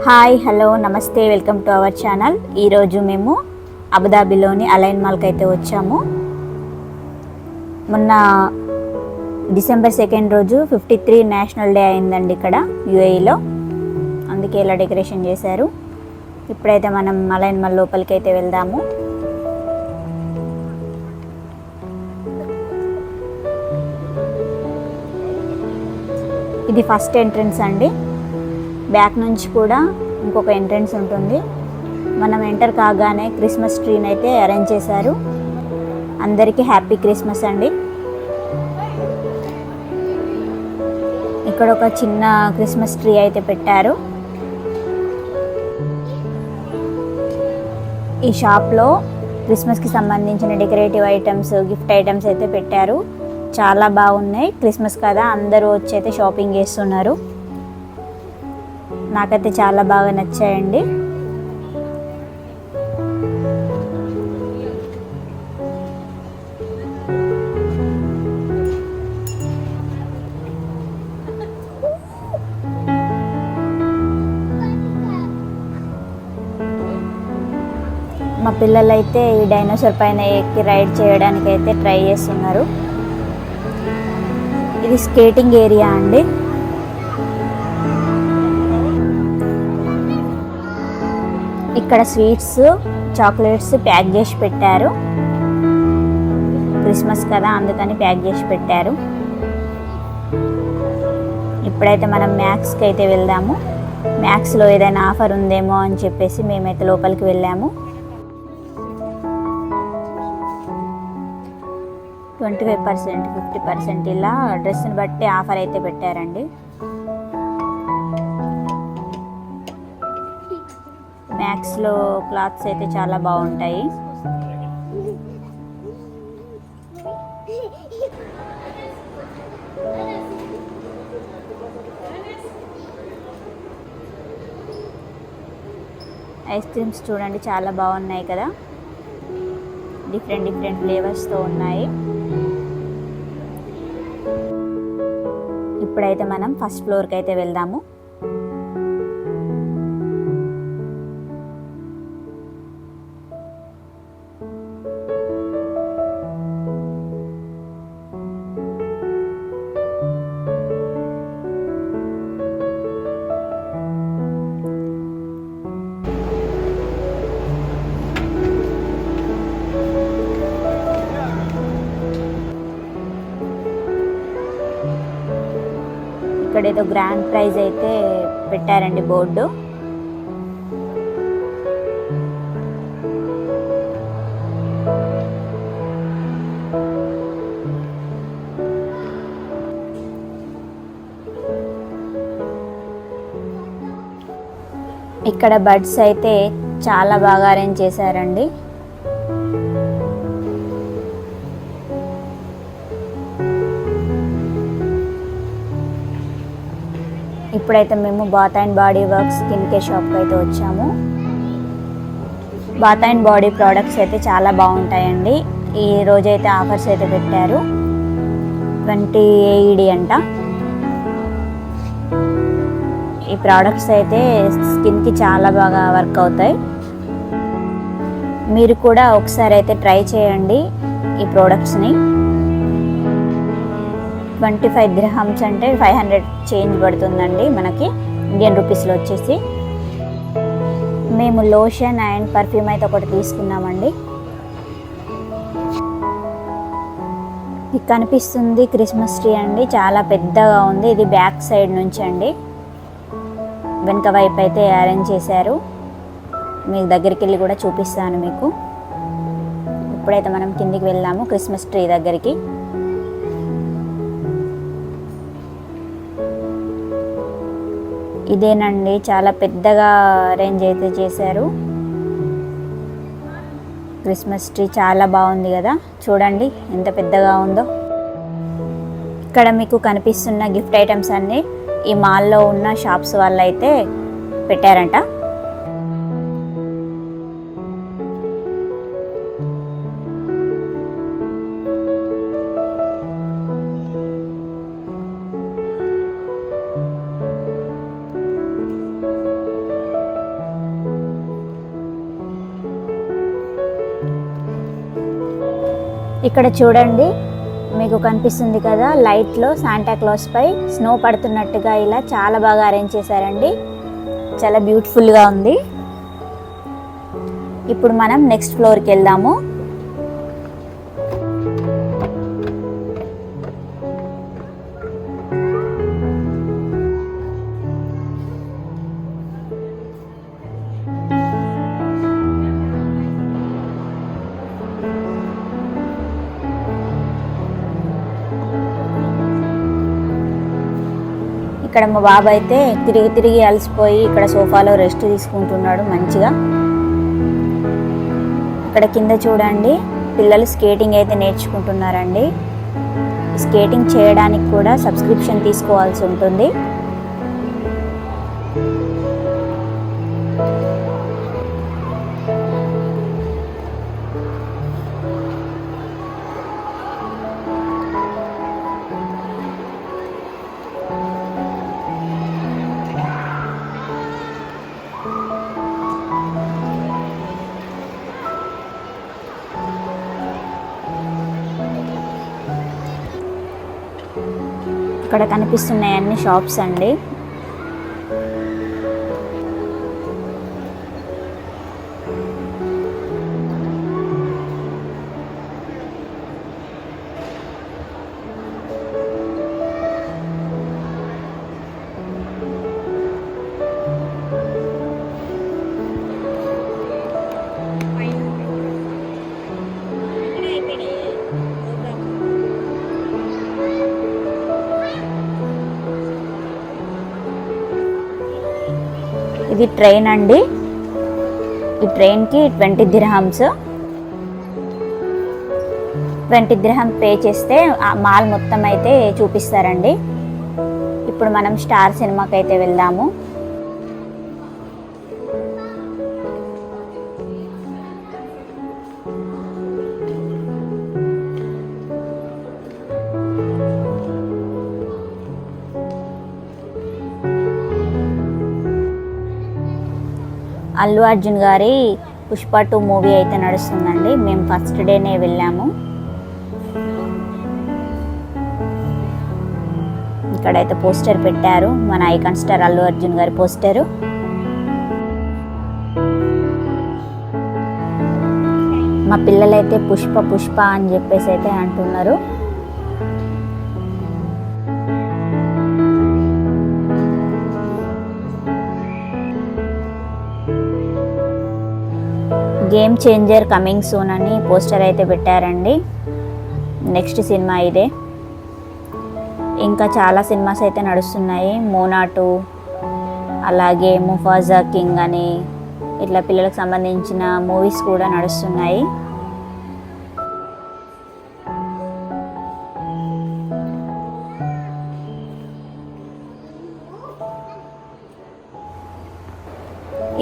Hi hello నమస్తే welcome to our channel. ఈరోజు మేము అబుదాబిలోని అలైన్ మాల్కి అయితే వచ్చాము. మొన్న డిసెంబర్ 2 రోజు 53 నేషనల్ డే అయిందండి ఇక్కడ యూఏఈలో. అందుకే ఇలా డెకరేషన్ చేశారు. ఇప్పుడైతే మనం అలైన్ మాల్ లోపలికి అయితే వెళ్దాము. ఇది ఫస్ట్ ఎంట్రన్స్ అండి. బ్యాక్ నుంచి కూడా ఇంకొక ఎంట్రన్స్ ఉంటుంది. మనం ఎంటర్ కాగానే క్రిస్మస్ ట్రీని అయితే అరేంజ్ చేశారు. అందరికీ హ్యాపీ క్రిస్మస్ అండి. ఇక్కడ ఒక చిన్న క్రిస్మస్ ట్రీ అయితే పెట్టారు. ఈ షాప్లో క్రిస్మస్కి సంబంధించిన డెకరేటివ్ ఐటమ్స్, గిఫ్ట్ ఐటమ్స్ అయితే పెట్టారు. చాలా బాగున్నాయి. క్రిస్మస్ కదా, అందరూ వచ్చి అయితే షాపింగ్ చేస్తున్నారు. నాకైతే చాలా బాగా నచ్చాయండి. మా పిల్లలైతే ఈ డైనోసార్ పైన ఎక్కి రైడ్ చేయడానికి అయితే ట్రై చేస్తున్నారు. ఇది స్కేటింగ్ ఏరియా అండి. ఇక్కడ స్వీట్స్, చాక్లెట్స్ ప్యాక్ చేసి పెట్టారు. క్రిస్మస్ కదా అందుకని ప్యాక్ చేసి పెట్టారు. ఇప్పుడైతే మనం మ్యాక్స్కి అయితే వెళ్దాము. మ్యాక్స్లో ఏదైనా ఆఫర్ ఉందేమో అని చెప్పేసి మేమైతే లోపలికి వెళ్ళాము. 25%, 50% ఇలా డ్రెస్ని బట్టి ఆఫర్ అయితే పెట్టారండి. మ్యాక్స్లో క్లాత్స్ అయితే చాలా బాగుంటాయి. ఐస్ క్రీమ్స్ చూడండి చాలా బాగున్నాయి కదా, డిఫరెంట్ ఫ్లేవర్స్తో ఉన్నాయి. ఇప్పుడైతే మనం ఫస్ట్ ఫ్లోర్కి అయితే వెళ్దాము. ఇక్కడ ఏదో గ్రాండ్ ప్రైజ్ అయితే పెట్టారండి బోర్డు. ఇక్కడ బర్డ్స్ అయితే చాలా బాగా అరేంజ్ చేశారండి. ఇప్పుడైతే మేము Bath and Body Works skin care షాప్కి అయితే వచ్చాము. బాత్ అండ్ బాడీ ప్రోడక్ట్స్ అయితే చాలా బాగుంటాయండి. ఈ రోజైతే ఆఫర్స్ అయితే పెట్టారు. 20 AED అంట. ఈ ప్రోడక్ట్స్ అయితే స్కిన్కి చాలా బాగా వర్క్ అవుతాయి. మీరు కూడా ఒకసారి అయితే ట్రై చేయండి ఈ ప్రోడక్ట్స్ని. 25 dirhams అంటే 500 చేంజ్ పడుతుందండి మనకి ఇండియన్ రూపీస్లో వచ్చేసి. మేము లోషన్ అండ్ పర్ఫ్యూమ్ అయితే ఒకటి తీసుకున్నామండి. ఇది కనిపిస్తుంది క్రిస్మస్ ట్రీ అండి, చాలా పెద్దగా ఉంది. ఇది బ్యాక్ సైడ్ నుంచి అండి, వెనక వైపు అయితే అరేంజ్ చేశారు. మీకు దగ్గరికి వెళ్ళి కూడా చూపిస్తాను మీకు. ఇప్పుడైతే మనం కిందికి వెళ్ళాము క్రిస్మస్ ట్రీ దగ్గరికి. ఇదేనండి, చాలా పెద్దగా అరేంజ్ అయితే చేశారు. క్రిస్మస్ ట్రీ చాలా బాగుంది కదా, చూడండి ఎంత పెద్దగా ఉందో. ఇక్కడ మీకు కనిపిస్తున్న గిఫ్ట్ ఐటమ్స్ అన్నీ ఈ మాల్లో ఉన్న షాప్స్ వాళ్ళు అయితే పెట్టారంట. ఇక్కడ చూడండి, మీకు కనిపిస్తుంది కదా, లైట్లో శాంటా క్లాస్ పై స్నో పడుతున్నట్టుగా ఇలా చాలా బాగా అరేంజ్ చేశారండి. చాలా బ్యూటిఫుల్గా ఉంది. ఇప్పుడు మనం నెక్స్ట్ ఫ్లోర్కి వెళ్దాము. ఇక్కడ మా బాబు అయితే తిరిగి అలసిపోయి ఇక్కడ సోఫాలో రెస్ట్ తీసుకుంటున్నాడు మంచిగా. ఇక్కడ కింద చూడండి, పిల్లలు స్కేటింగ్ అయితే నేర్చుకుంటున్నారండి. స్కేటింగ్ చేయడానికి కూడా సబ్స్క్రిప్షన్ తీసుకోవాల్సి ఉంటుంది. ఇక్కడ కనిపిస్తున్నాయి అన్ని షాప్స్ అండి. ఇది ట్రైన్ అండి. ఈ ట్రైన్కి 20 dirhams. 20 dirhams పే చేస్తే ఆ మాల్ మొత్తం అయితే చూపిస్తారండి. ఇప్పుడు మనం స్టార్ సినిమాకి అయితే వెళ్దాము. అల్లు అర్జున్ గారి పుష్ప 2 మూవీ అయితే నడుస్తుందండి. మేము ఫస్ట్ డేనే వెళ్ళాము. ఇక్కడైతే పోస్టర్ పెట్టారు, మన ఐకాన్ స్టార్ అల్లు అర్జున్ గారి పోస్టరు. మా పిల్లలైతే పుష్ప అని చెప్పేసి అయితే అంటున్నారు. గేమ్ చేంజర్ కమింగ్ సూన్ అని పోస్టర్ అయితే పెట్టారండి. నెక్స్ట్ సినిమా ఇదే. ఇంకా చాలా సినిమాస్ అయితే నడుస్తున్నాయి. మోనా 2, అలాగే ముఫాజా కింగ్ అని ఇట్లా పిల్లలకు సంబంధించిన మూవీస్ కూడా నడుస్తున్నాయి.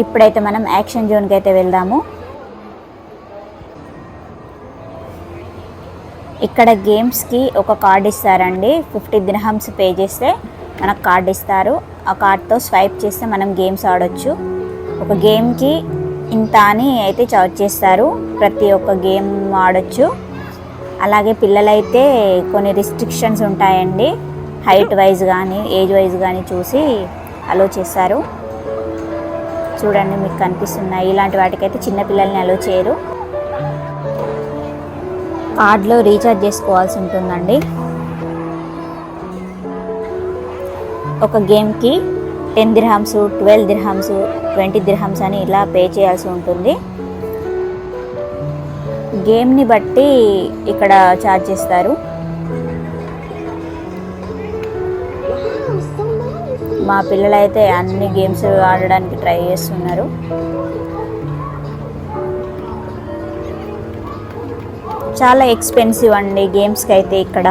ఇప్పుడైతే మనం యాక్షన్ జోన్కి అయితే వెళ్దాము. ఇక్కడ గేమ్స్కి ఒక కార్డ్ ఇస్తారండి. 50 dirhams పే చేస్తే మనకు కార్డ్ ఇస్తారు. ఆ కార్డ్తో స్వైప్ చేస్తే మనం గేమ్స్ ఆడొచ్చు. ఒక గేమ్కి ఇంత అని అయితే చార్జ్ చేస్తారు. ప్రతి ఒక్క గేమ్ ఆడొచ్చు. అలాగే పిల్లలైతే కొన్ని రిస్ట్రిక్షన్స్ ఉంటాయండి. హైట్ వైజ్ కానీ ఏజ్ వైజ్ కానీ చూసి అలో చేస్తారు. చూడండి, మీకు కనిపిస్తున్నాయి. ఇలాంటి వాటికైతే చిన్నపిల్లల్ని అలో చేయరు. కార్డ్లో రీఛార్జ్ చేసుకోవాల్సి ఉంటుందండి. ఒక గేమ్కి 10 dirhams, 12 dirhams, 20 dirhams అని ఇలా పే చేయాల్సి ఉంటుంది. గేమ్ని బట్టి ఇక్కడ ఛార్జ్ చేస్తారు. మా పిల్లలైతే అన్ని గేమ్స్ ఆడడానికి ట్రై చేస్తున్నారు. చాలా ఎక్స్పెన్సివ్ అండి గేమ్స్కి అయితే ఇక్కడ.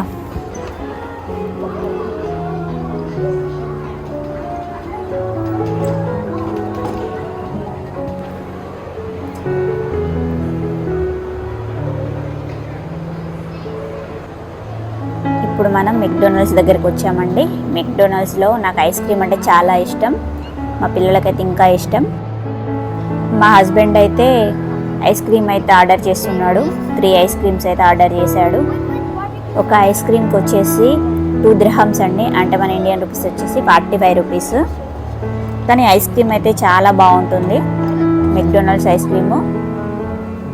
ఇప్పుడు మనం మెక్డొనాల్డ్స్ దగ్గరికి వచ్చామండి. మెక్డొనాల్డ్స్లో నాకు ఐస్ క్రీమ్ అంటే చాలా ఇష్టం. మా పిల్లలకైతే ఇంకా ఇష్టం. మా హస్బెండ్ అయితే ఐస్ క్రీమ్ అయితే ఆర్డర్ చేస్తున్నాడు. 3 ఐస్ క్రీమ్స్ అయితే ఆర్డర్ చేశాడు. ఒక ఐస్ క్రీమ్కి వచ్చేసి 2 dirhams అండి, అంటే మన ఇండియన్ రూపీస్ వచ్చేసి 45 రూపీస్. కానీ ఐస్ క్రీమ్ అయితే చాలా బాగుంటుంది. మెక్డొనాల్డ్స్ ఐస్ క్రీము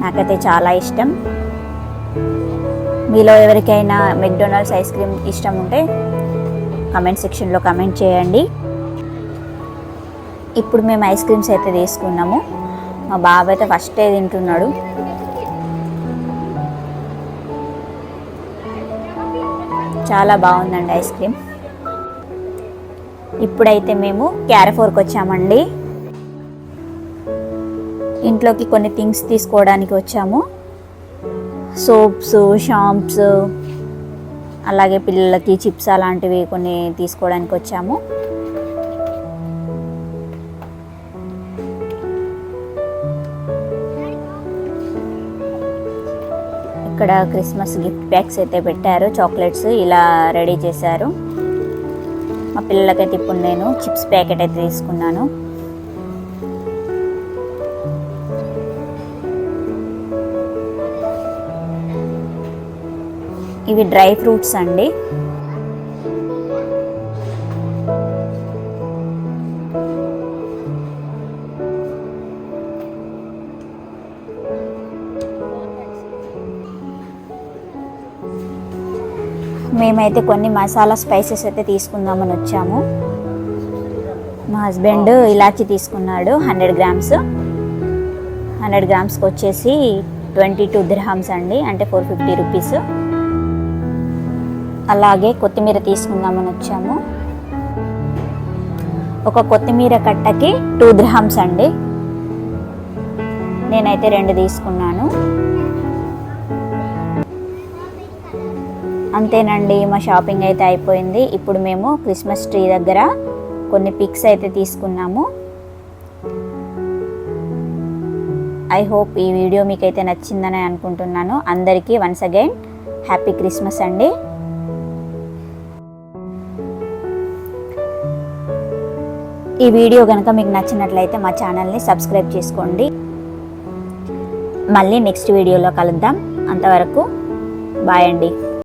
నాకైతే చాలా ఇష్టం. మీలో ఎవరికైనా మెక్డొనాల్డ్స్ ఐస్ క్రీమ్ ఇష్టం ఉంటే కమెంట్ సెక్షన్లో కమెంట్ చేయండి. ఇప్పుడు మేము ఐస్ క్రీమ్స్ అయితే తీసుకున్నాము. మా బాబు అయితే ఫస్టే తింటున్నాడు. చాలా బాగుందండి ఐస్ క్రీమ్. ఇప్పుడైతే మేము క్యారఫోర్కి వచ్చామండి. ఇంట్లోకి కొన్ని థింగ్స్ తీసుకోవడానికి వచ్చాము. సోప్స్, షాంప్స్, అలాగే పిల్లలకి చిప్స్ అలాంటివి కొన్ని తీసుకోవడానికి వచ్చాము. ఇక్కడ క్రిస్మస్ గిఫ్ట్ ప్యాక్స్ అయితే పెట్టారు. చాక్లెట్స్ ఇలా రెడీ చేశారు. మా పిల్లలకైతే ఇప్పుడు నేను చిప్స్ ప్యాకెట్ అయితే తీసుకున్నాను. ఇవి డ్రై ఫ్రూట్స్ అండి. మేమైతే కొన్ని మసాలా స్పైసెస్ అయితే తీసుకుందామని వచ్చాము. మా హస్బెండ్ ఇలాచి తీసుకున్నాడు 100 grams. 100 grams వచ్చేసి 22 dirhams అండి, అంటే 450 రూపీస్. అలాగే కొత్తిమీర తీసుకుందామని వచ్చాము. ఒక కొత్తిమీర కట్టకి 2 dirhams అండి. నేనైతే 2 తీసుకున్నాను. అంతేనండి, మా షాపింగ్ అయితే అయిపోయింది. ఇప్పుడు మేము క్రిస్మస్ ట్రీ దగ్గర కొన్ని పిక్స్ అయితే తీసుకున్నాము. ఐ హోప్ ఈ వీడియో మీకైతే నచ్చిందని అనుకుంటున్నాను. అందరికీ వన్స్ అగైన్ హ్యాపీ క్రిస్మస్ అండి. ఈ వీడియో కనుక మీకు నచ్చినట్లయితే మా ఛానల్ని సబ్స్క్రైబ్ చేసుకోండి. మళ్ళీ నెక్స్ట్ వీడియోలో కలుద్దాం. అంతవరకు బాయ్ అండి.